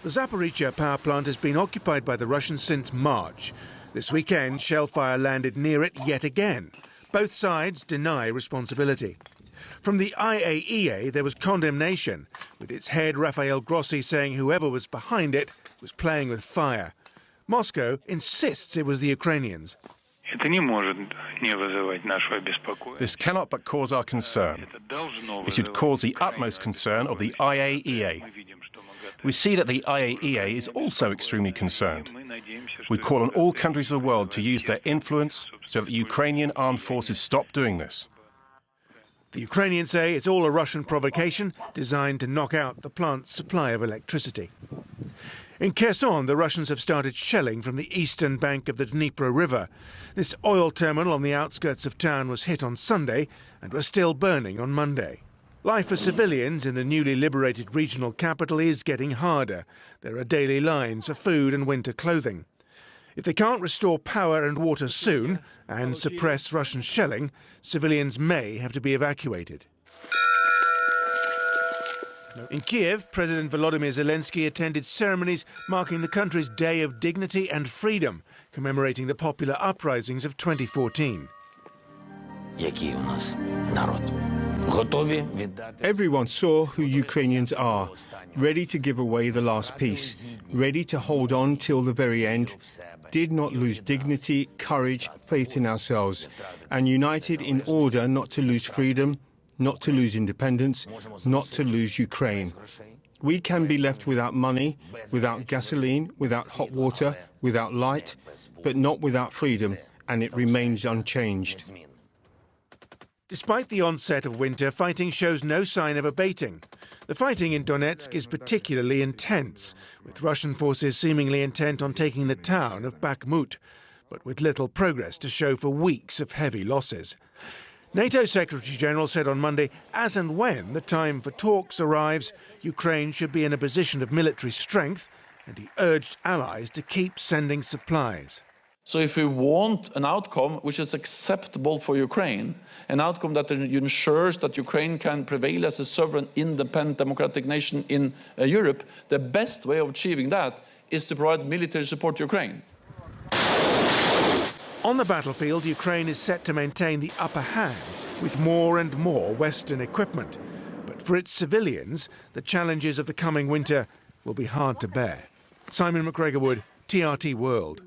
The Zaporizhzhia power plant has been occupied by the Russians since March. This weekend, shellfire landed near it yet again. Both sides deny responsibility. From the IAEA, there was condemnation, with its head Rafael Grossi saying whoever was behind it was playing with fire. Moscow insists it was the Ukrainians. This cannot but cause our concern. It should cause the utmost concern of the IAEA. We see that the IAEA is also extremely concerned. We call on all countries of the world to use their influence so that the Ukrainian armed forces stop doing this. The Ukrainians say it's all a Russian provocation designed to knock out the plant's supply of electricity. In Kherson, the Russians have started shelling from the eastern bank of the Dnipro River. This oil terminal on the outskirts of town was hit on Sunday and was still burning on Monday. Life for civilians in the newly liberated regional capital is getting harder. There are daily lines for food and winter clothing. If they can't restore power and water soon and suppress Russian shelling, civilians may have to be evacuated. In Kyiv, President Volodymyr Zelensky attended ceremonies marking the country's Day of Dignity and Freedom, commemorating the popular uprisings of 2014. Everyone saw who Ukrainians are, ready to give away the last piece, ready to hold on till the very end, did not lose dignity, courage, faith in ourselves, and united in order not to lose freedom, not to lose independence, not to lose Ukraine. We can be left without money, without gasoline, without hot water, without light, but not without freedom, and it remains unchanged. Despite the onset of winter, fighting shows no sign of abating. The fighting in Donetsk is particularly intense, with Russian forces seemingly intent on taking the town of Bakhmut, but with little progress to show for weeks of heavy losses. NATO Secretary-General said on Monday, as and when the time for talks arrives, Ukraine should be in a position of military strength, and he urged allies to keep sending supplies. So if we want an outcome which is acceptable for Ukraine, an outcome that ensures that Ukraine can prevail as a sovereign, independent, democratic nation in Europe, the best way of achieving that is to provide military support to Ukraine. On the battlefield, Ukraine is set to maintain the upper hand with more and more Western equipment. But for its civilians, the challenges of the coming winter will be hard to bear. Simon McGregor-Wood, TRT World.